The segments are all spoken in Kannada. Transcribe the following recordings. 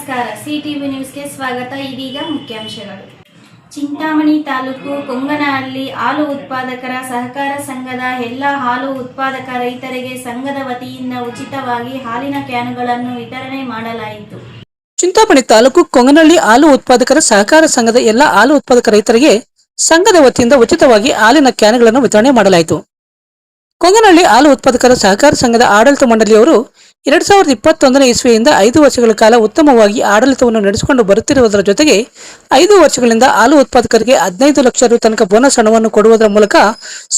ನಮಸ್ಕಾರ. ಸಿಟಿವಿ ನ್ಯೂಸ್ಗೆ ಸ್ವಾಗತ. ಇದೀಗ ಮುಖ್ಯಾಂಶಗಳು. ಚಿಂತಾಮಣಿ ತಾಲೂಕು ಕೊಂಗನಹಳ್ಳಿ ಹಾಲು ಉತ್ಪಾದಕರ ಸಹಕಾರ ಸಂಘದ ಎಲ್ಲ ಹಾಲು ಉತ್ಪಾದಕ ರೈತರಿಗೆ ಸಂಘದ ವತಿಯಿಂದ ಉಚಿತವಾಗಿ ಹಾಲಿನ ಕ್ಯಾನುಗಳನ್ನು ವಿತರಣೆ ಮಾಡಲಾಯಿತು. ಚಿಂತಾಮಣಿ ತಾಲೂಕು ಕೊಂಗನಹಳ್ಳಿ ಹಾಲು ಉತ್ಪಾದಕರ ಸಹಕಾರ ಸಂಘದ ಎಲ್ಲ ಹಾಲು ಉತ್ಪಾದಕ ರೈತರಿಗೆ ಸಂಘದ ವತಿಯಿಂದ ಉಚಿತವಾಗಿ ಹಾಲಿನ ಕ್ಯಾನುಗಳನ್ನು ವಿತರಣೆ ಮಾಡಲಾಯಿತು. ಕೊಂಗನಹಳ್ಳಿ ಹಾಲು ಉತ್ಪಾದಕರ ಸಹಕಾರ ಸಂಘದ ಆಡಳಿತ ಮಂಡಳಿಯವರು 2021ನೇ ಇಸ್ವಿಯಿಂದ 5 ವರ್ಷಗಳ ಕಾಲ ಉತ್ತಮವಾಗಿ ಆಡಳಿತವನ್ನು ನಡೆಸಿಕೊಂಡು ಬರುತ್ತಿರುವುದರ ಜೊತೆಗೆ 5 ವರ್ಷಗಳಿಂದ ಹಾಲು ಉತ್ಪಾದಕರಿಗೆ 15 ಲಕ್ಷ ರು ತನಕ ಬೋನಸ್ ಹಣವನ್ನು ಕೊಡುವುದರ ಮೂಲಕ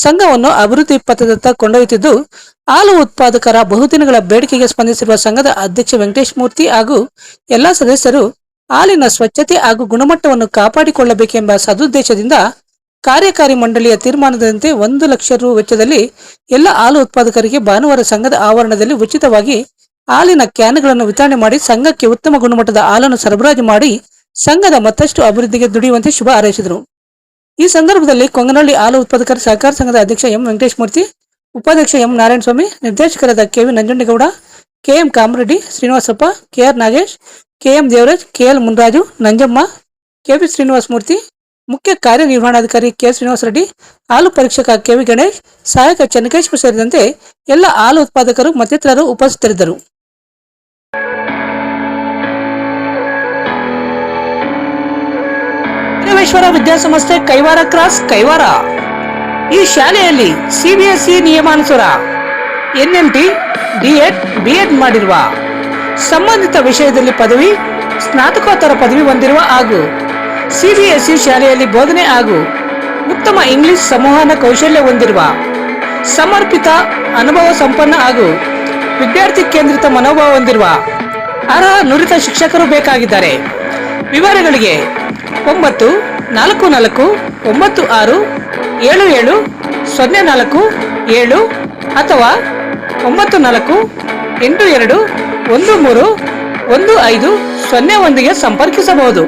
ಸಂಘವನ್ನು ಅಭಿವೃದ್ಧಿ ಪಥದತ್ತ ಕೊಂಡೊಯ್ಯುತ್ತಿದ್ದು, ಹಾಲು ಉತ್ಪಾದಕರ ಬಹುದಿನಗಳ ಬೇಡಿಕೆಗೆ ಸ್ಪಂದಿಸಿರುವ ಸಂಘದ ಅಧ್ಯಕ್ಷ ವೆಂಕಟೇಶ್ ಮೂರ್ತಿ ಹಾಗೂ ಎಲ್ಲಾ ಸದಸ್ಯರು ಹಾಲಿನ ಸ್ವಚ್ಛತೆ ಹಾಗೂ ಗುಣಮಟ್ಟವನ್ನು ಕಾಪಾಡಿಕೊಳ್ಳಬೇಕೆಂಬ ಸದುದ್ದೇಶದಿಂದ ಕಾರ್ಯಕಾರಿ ಮಂಡಳಿಯ ತೀರ್ಮಾನದಂತೆ 1 ಲಕ್ಷ ರು ವೆಚ್ಚದಲ್ಲಿ ಎಲ್ಲ ಹಾಲು ಉತ್ಪಾದಕರಿಗೆ ಭಾನುವಾರ ಸಂಘದ ಆವರಣದಲ್ಲಿ ಉಚಿತವಾಗಿ ಹಾಲಿನ ಕ್ಯಾನ್ಗಳನ್ನು ವಿತರಣೆ ಮಾಡಿ ಸಂಘಕ್ಕೆ ಉತ್ತಮ ಗುಣಮಟ್ಟದ ಹಾಲನ್ನು ಸರಬರಾಜು ಮಾಡಿ ಸಂಘದ ಮತ್ತಷ್ಟು ಅಭಿವೃದ್ಧಿಗೆ ದುಡಿಯುವಂತೆ ಶುಭ ಹಾರೈಸಿದರು. ಈ ಸಂದರ್ಭದಲ್ಲಿ ಕೊಂಗನಹಳ್ಳಿ ಹಾಲು ಉತ್ಪಾದಕರ ಸಹಕಾರ ಸಂಘದ ಅಧ್ಯಕ್ಷ ಎಂ ವೆಂಕಟೇಶ್ ಮೂರ್ತಿ, ಉಪಾಧ್ಯಕ್ಷ ಎಂ ನಾರಾಯಣಸ್ವಾಮಿ, ನಿರ್ದೇಶಕರಾದ KV Nanjundegowda, KM Kamareddy, Srinivasappa, KR Nagesh, KM Devaraj, KL Munraju, Nanjamma, KP Srinivasa Murthy, ಮುಖ್ಯ ಕಾರ್ಯನಿರ್ವಹಣಾಧಿಕಾರಿ ಕೆ ಶ್ರೀನಿವಾಸ ರೆಡ್ಡಿ, ಹಾಲು ಪರೀಕ್ಷಕ ಕೆವಿ ಗಣೇಶ್, ಸಹಾಯಕ ಚೆನ್ನಕೇಶ್ವರ ಸೇರಿದಂತೆ ಎಲ್ಲ ಹಾಲು ಉತ್ಪಾದಕರು ಮತ್ತಿತರರು ಉಪಸ್ಥಿತರಿದ್ದರು. ಬಸವೇಶ್ವರ ವಿದ್ಯಾಸಂಸ್ಥೆ ಕೈವಾರ ಕ್ರಾಸ್ ಕೈವಾರ. ಈ ಶಾಲೆಯಲ್ಲಿ ಸಿಬಿಎಸ್ಇ ನಿಯಮಾನುಸಾರ ಎನ್ಎಂಟಿ, ಡಿಎಡ್, ಬಿಎಡ್ ಮಾಡಿರುವ, ಸಂಬಂಧಿತ ವಿಷಯದಲ್ಲಿ ಪದವಿ, ಸ್ನಾತಕೋತ್ತರ ಪದವಿ ಹೊಂದಿರುವ ಹಾಗೂ ಸಿಬಿಎಸ್ಇ ಶಾಲೆಯಲ್ಲಿ ಬೋಧನೆ ಹಾಗೂ ಉತ್ತಮ ಇಂಗ್ಲಿಷ್ ಸಂವಹನ ಕೌಶಲ್ಯ ಹೊಂದಿರುವ, ಸಮರ್ಪಿತ ಅನುಭವ ಸಂಪನ್ನ ಹಾಗೂ ವಿದ್ಯಾರ್ಥಿ ಕೇಂದ್ರಿತ ಮನೋಭಾವ ಹೊಂದಿರುವ ಅರ್ಹ ನುರಿತ ಶಿಕ್ಷಕರು ಬೇಕಾಗಿದ್ದಾರೆ. ವಿವರಗಳಿಗೆ 94967704 ಅಥವಾ 9482131501ಗೆ ಸಂಪರ್ಕಿಸಬಹುದು.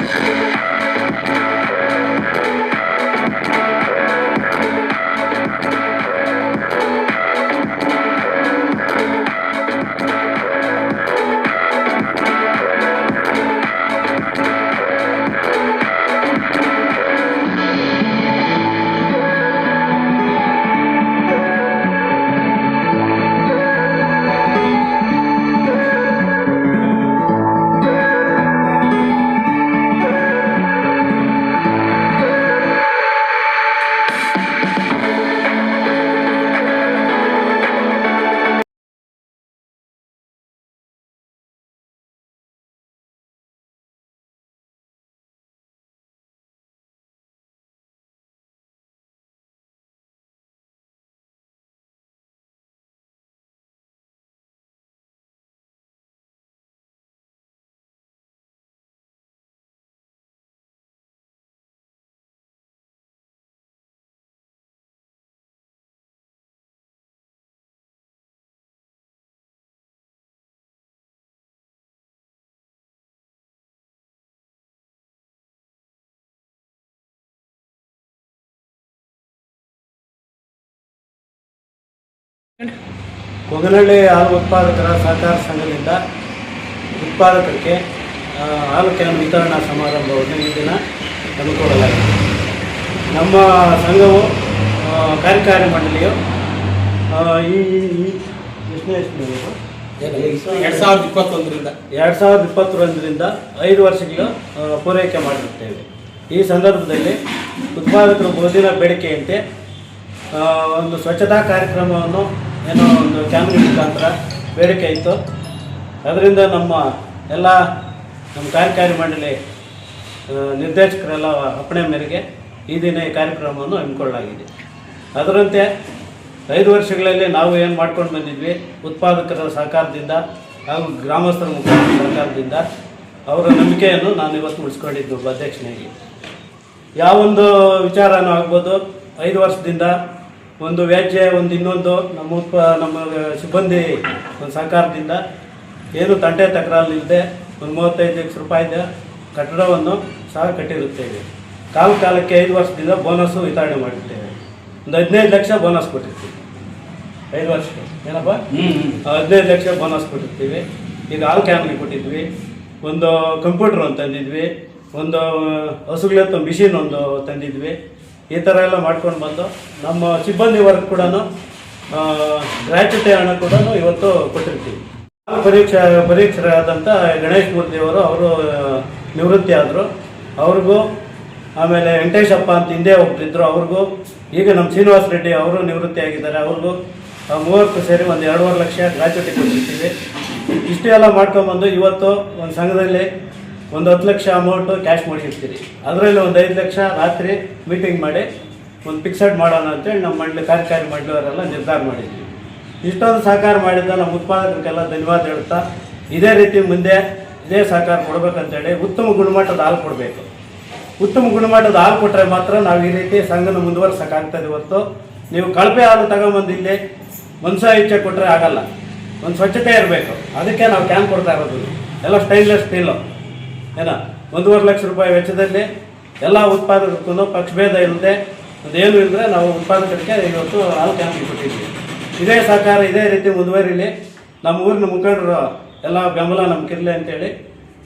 ಕೊಂಗನಹಳ್ಳಿ ಹಾಲು ಉತ್ಪಾದಕರ ಸಹಕಾರ ಸಂಘದಿಂದ ಉತ್ಪಾದಕರಿಗೆ ಹಾಲು ಕ್ಯಾನ್ ವಿತರಣಾ ಸಮಾರಂಭವನ್ನು ಈ ದಿನ ಹಮ್ಮಿಕೊಳ್ಳಲಾಗಿದೆ. ನಮ್ಮ ಸಂಘವು ಕಾರ್ಯಕಾರಿ ಮಂಡಳಿಯು ಈ 2021ರಿಂದ 5 ವರ್ಷಗಳು ಪೂರೈಕೆ ಮಾಡಿರುತ್ತೇವೆ. ಈ ಸಂದರ್ಭದಲ್ಲಿ ಉತ್ಪಾದಕರು ಬಹುದಿನ ಬೇಡಿಕೆಯಂತೆ ಒಂದು ಸ್ವಚ್ಛತಾ ಕಾರ್ಯಕ್ರಮವನ್ನು ಏನೋ ಒಂದು ಕ್ಯಾಮ್ರಿ ಮುಖಾಂತರ ಬೇಡಿಕೆ ಇತ್ತು. ಅದರಿಂದ ನಮ್ಮ ಕಾರ್ಯಕಾರಿ ಮಂಡಳಿ ನಿರ್ದೇಶಕರೆಲ್ಲ ಅಪ್ಪಣೆ ಮೇರೆಗೆ ಈ ದಿನ ಈ ಕಾರ್ಯಕ್ರಮವನ್ನು ಹಮ್ಮಿಕೊಳ್ಳಲಾಗಿದೆ. ಅದರಂತೆ 5 ವರ್ಷಗಳಲ್ಲಿ ನಾವು ಏನು ಮಾಡ್ಕೊಂಡು ಬಂದಿದ್ವಿ, ಉತ್ಪಾದಕರ ಸಹಕಾರದಿಂದ ಹಾಗೂ ಗ್ರಾಮಸ್ಥರ ಮುಖಂಡರ ಸಹಕಾರದಿಂದ ಅವರ ನಂಬಿಕೆಯನ್ನು ನಾನು ಇವತ್ತು ಉಳಿಸ್ಕೊಂಡಿದ್ದು ಅಧ್ಯಕ್ಷನಾಗಿ. ಯಾವೊಂದು ವಿಚಾರನೂ ಆಗ್ಬೋದು, 5 ವರ್ಷದಿಂದ ಒಂದು ವ್ಯಾಜ್ಯ, ಇನ್ನೊಂದು ನಮ್ಮ ಸಿಬ್ಬಂದಿ ಒಂದು ಸಹಕಾರದಿಂದ ಏನು ತಂಟೆ ತಕರಾರಿಲ್ಲದೆ ಒಂದು 35 ಲಕ್ಷ ರೂಪಾಯಿದ ಕಟ್ಟಡವನ್ನು ಸಹ ಕಟ್ಟಿರುತ್ತೇವೆ. ಕಾಲಕ್ಕೆ 5 ವರ್ಷದಿಂದ ಬೋನಸ್ಸು ವಿತರಣೆ ಮಾಡಿರ್ತೇವೆ. ಒಂದು 15 ಲಕ್ಷ ಬೋನಸ್ ಕೊಟ್ಟಿರ್ತೀವಿ 5 ವರ್ಷಕ್ಕೆ. ಏನಪ್ಪ 15 ಲಕ್ಷ ಬೋನಸ್ ಕೊಟ್ಟಿರ್ತೀವಿ. ಈಗ ಹಾಲು ಕ್ಯಾನ್ಗೆ ಕೊಟ್ಟಿದ್ವಿ, ಒಂದು ಕಂಪ್ಯೂಟರ್ ಒಂದು ತಂದಿದ್ವಿ, ಒಂದು ಹಸುಗಳತ್ತ ಮಿಷಿನ್ ಒಂದು ತಂದಿದ್ವಿ. ಈ ಥರ ಎಲ್ಲ ಮಾಡ್ಕೊಂಡು ಬಂದು ನಮ್ಮ ಸಿಬ್ಬಂದಿ ವರ್ಗ ಕೂಡ ಗ್ರ್ಯಾಚ್ಯುಟಿ ಹಣ ಕೂಡ ಇವತ್ತು ಕೊಟ್ಟಿರ್ತೀವಿ. ಪರೀಕ್ಷರಾದಂಥ ಗಣೇಶ್ ಮೂರ್ತಿಯವರು ಅವರು ನಿವೃತ್ತಿ ಆದರು, ಅವ್ರಿಗೂ, ಆಮೇಲೆ ವೆಂಕಟೇಶಪ್ಪ ಅಂತ ಹಿಂದೆ ಒಬ್ಬರಿದ್ದರು ಅವ್ರಿಗೂ, ಈಗ ನಮ್ಮ ಶ್ರೀನಿವಾಸ ರೆಡ್ಡಿ ಅವರು ನಿವೃತ್ತಿ ಆಗಿದ್ದಾರೆ, ಅವ್ರಿಗೂ 30 ಸೇರಿ ಒಂದು 2.5 ಲಕ್ಷ ಗ್ರ್ಯಾಚ್ಯುಟಿ ಕೊಟ್ಟಿರ್ತೀವಿ. ಇಷ್ಟು ಎಲ್ಲ ಮಾಡ್ಕೊಂಬಂದು ಇವತ್ತು ಒಂದು ಸಂಘದಲ್ಲಿ ಒಂದು 10 ಲಕ್ಷ ಅಮೌಂಟು ಕ್ಯಾಶ್ ಮಾಡಿರ್ತೀರಿ. ಅದರಲ್ಲಿ ಒಂದು 5 ಲಕ್ಷ ರಾತ್ರಿ ಮೀಟಿಂಗ್ ಮಾಡಿ ಒಂದು ಫಿಕ್ಸೆಡ್ ಮಾಡೋಣ ಅಂತೇಳಿ ನಮ್ಮ ಕಾರ್ಯಕಾರಿ ಮಂಡಳಿಯವರೆಲ್ಲ ನಿರ್ಧಾರ ಮಾಡಿದ್ವಿ. ಇಷ್ಟೊಂದು ಸಹಕಾರ ಮಾಡಿದ್ದ ನಮ್ಮ ಉತ್ಪಾದಕರಿಗೆಲ್ಲ ಧನ್ಯವಾದ ಹೇಳ್ತಾ, ಇದೇ ರೀತಿ ಮುಂದೆ ಇದೇ ಸಹಕಾರ ಕೊಡಬೇಕಂತೇಳಿ ಉತ್ತಮ ಗುಣಮಟ್ಟದ ಹಾಲು ಕೊಡಬೇಕು. ಉತ್ತಮ ಗುಣಮಟ್ಟದ ಹಾಲು ಕೊಟ್ಟರೆ ಮಾತ್ರ ನಾವು ಈ ರೀತಿ ಸಂಘನ ಮುಂದುವರ್ಸೋಕ್ಕಾಗ್ತದೆ. ಇವತ್ತು ನೀವು ಕಳಪೆ ಹಾಲು ತಗೊಂಬಂದು ಇಲ್ಲಿ ಮನುಷ್ಯ ಇಚ್ಛೆ ಕೊಟ್ಟರೆ ಆಗಲ್ಲ. ಒಂದು ಸ್ವಚ್ಛತೆ ಇರಬೇಕು, ಅದಕ್ಕೆ ನಾವು ಕ್ಯಾನ್ ಕೊಡ್ತಾ ಇರೋದು. ಎಲ್ಲ ಸ್ಟೈನ್ಲೆಸ್ ಸ್ಟೀಲು ಏನೋ 1.5 ಲಕ್ಷ ರೂಪಾಯಿ ವೆಚ್ಚದಲ್ಲಿ ಎಲ್ಲ ಉತ್ಪಾದಕರಿಗೂ ಪಕ್ಷಭೇದ ಇಲ್ಲದೆ ಅದೇನು ಇಲ್ಲದೆ ನಾವು ಉತ್ಪಾದಕರಿಗೆ ಇವತ್ತು ಹಾಲು ಕ್ಯಾನ್ ಕೊಟ್ಟಿದ್ವಿ. ಇದೇ ಸಹಕಾರ ಇದೇ ರೀತಿ ಮುಂದುವರಿಲಿ, ನಮ್ಮ ಊರಿನ ಮುಖಂಡರು ಎಲ್ಲ ಬೆಂಬಲ ನಮ್ಗಿರಲಿ ಅಂತೇಳಿ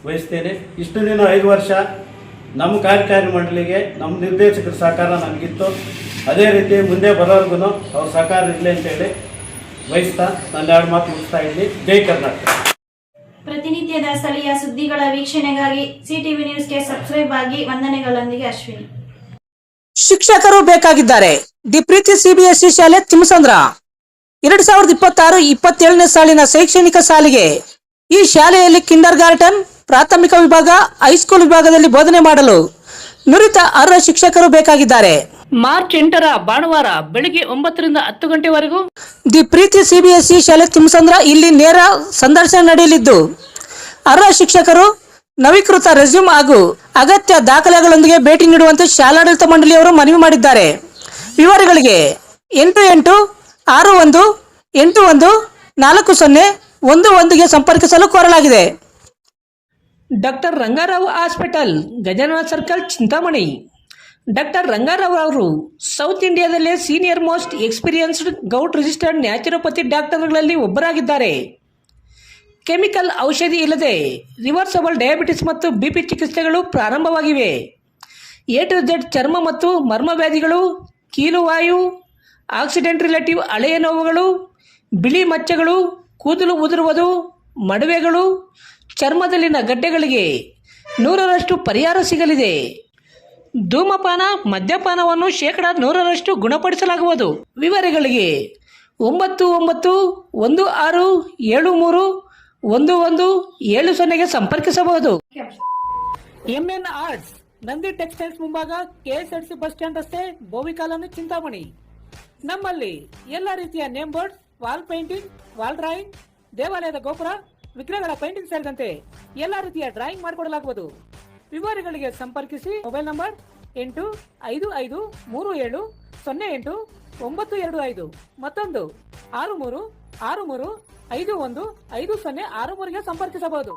ಬಯಸ್ತೇನೆ. ಇಷ್ಟು ದಿನ 5 ವರ್ಷ ನಮ್ಮ ಕಾರ್ಯಕಾರಿ ಮಂಡಳಿಗೆ ನಮ್ಮ ನಿರ್ದೇಶಕರ ಸಹಕಾರ ನಮಗಿತ್ತು, ಅದೇ ರೀತಿ ಮುಂದೆ ಬರೋರ್ಗು ಅವ್ರ ಸಹಕಾರ ಇರಲಿ ಅಂತೇಳಿ ಬಯಸ್ತಾ ನನ್ನ 2 ಮಾತು ಮುಗಿಸ್ತಾ ಇದ್ದೀನಿ. ಜೈ ಕರ್ನಾಟಕ. ಪ್ರತಿನಿತ್ಯದ ಸ್ಥಳೀಯ ಸುದ್ದಿಗಳ ವೀಕ್ಷಣೆಗಾಗಿ CTV ನ್ಯೂಸ್ಗೆ ಸಬ್ಸ್ಕ್ರೈಬ್ ಆಗಿ. ವಂದನೆಗಳೊಂದಿಗೆ ಅಶ್ವಿನಿ. ಶಿಕ್ಷಕರು ಬೇಕಾಗಿದ್ದಾರೆ. ದಿ ಪ್ರೀತಿ CBSE ಶಾಲೆ ತಿಮ್ಮಸಂದ್ರ 2026-27ನೇ ಸಾಲಿನ ಶೈಕ್ಷಣಿಕ ಸಾಲಿಗೆ ಈ ಶಾಲೆಯಲ್ಲಿ ಕಿಂಡರ್ ಗಾರ್ಟನ್, ಪ್ರಾಥಮಿಕ ವಿಭಾಗ, ಹೈಸ್ಕೂಲ್ ವಿಭಾಗದಲ್ಲಿ ಬೋಧನೆ ಮಾಡಲು ನುರಿತ ಅರ್ಹ ಶಿಕ್ಷಕರು ಬೇಕಾಗಿದ್ದಾರೆ. ಮಾರ್ಚ್ 8ರ ಭಾನುವಾರ ಬೆಳಿಗ್ಗೆ 9 ರಿಂದ 10 ಗಂಟೆವರೆಗೂ ದಿ ಪ್ರೀತಿ CBSE ಶಾಲೆ ತಿಮ್ಮಸಂದ್ರ ಇಲ್ಲಿ ನೇರ ಸಂದರ್ಶನ ನಡೆಯಲಿದ್ದು, ಅರ್ಹ ಶಿಕ್ಷಕರು ನವೀಕೃತ ರೆಸ್ಯೂಮ್ ಹಾಗೂ ಅಗತ್ಯ ದಾಖಲೆಗಳೊಂದಿಗೆ ಭೇಟಿ ನೀಡುವಂತೆ ಶಾಲಾಡಳಿತ ಮಂಡಳಿಯವರು ಮನವಿ ಮಾಡಿದ್ದಾರೆ. ವಿವರಗಳಿಗೆ 8861814011ಗೆ ಸಂಪರ್ಕಿಸಲು ಕೋರಲಾಗಿದೆ. Doctor Rangarao hospital, Gajanana circle, Chintamani. Doctor Rangarao ಅವರು ಸೌತ್ ಇಂಡಿಯಾದಲ್ಲೇ senior most experienced govt registered naturopathy ಡಾಕ್ಟರ್ಗಳಲ್ಲಿ ಒಬ್ಬರಾಗಿದ್ದಾರೆ. ಕೆಮಿಕಲ್ ಔಷಧಿ ಇಲ್ಲದೆ ರಿವರ್ಸಬಲ್ ಡಯಾಬಿಟಿಸ್ ಮತ್ತು BP ಚಿಕಿತ್ಸೆಗಳು ಪ್ರಾರಂಭವಾಗಿವೆ. A to Z ಚರ್ಮ ಮತ್ತು ಮರ್ಮ ವ್ಯಾಧಿಗಳು, ಕೀಲುವಾಯು, ಆಕ್ಸಿಡೆಂಟ್ ರಿಲೇಟಿವ್ ಹಳೆಯ ನೋವುಗಳು, ಬಿಳಿ ಮಚ್ಚೆಗಳು, ಕೂದಲು ಉದುರುವುದು, ಮಡುವೆಗಳು, ಚರ್ಮದಲ್ಲಿನ ಗಡ್ಡೆಗಳಿಗೆ 100% ಪರಿಹಾರ ಸಿಗಲಿದೆ. ಧೂಮಪಾನ, ಮದ್ಯಪಾನವನ್ನು 100% ಗುಣಪಡಿಸಲಾಗುವುದು. ವಿವರಗಳಿಗೆ 9916731170ಗೆ ಸಂಪರ್ಕಿಸಬಹುದು. MN ಆರ್ಟ್ಸ್, ನಂದಿ ಟೆಕ್ಸ್ಟೈಲ್ಸ್ ಮುಂಭಾಗ, KSRTC ಬಸ್ ಸ್ಟ್ಯಾಂಡ್ ರಸ್ತೆ, ಬೋವಿ ಕಾಲೋನಿ, ಚಿಂತಾಮಣಿ. ನಮ್ಮಲ್ಲಿ ಎಲ್ಲ ರೀತಿಯ name board, wall painting, wall drawing, ದೇವಾಲಯದ ಗೋಪುರ, ವಿಗ್ರಹಗಳ ಪೇಂಟಿಂಗ್ ಸೇರಿದಂತೆ ಎಲ್ಲ ರೀತಿಯ ಡ್ರಾಯಿಂಗ್ ಮಾಡಿಕೊಡಲಾಗುವುದು. ವಿವರಗಳಿಗೆ ಸಂಪರ್ಕಿಸಿ. ಮೊಬೈಲ್ ನಂಬರ್ 8553708925, ಮತ್ತೊಂದು 6363515063ಗೆ ಸಂಪರ್ಕಿಸಬಹುದು.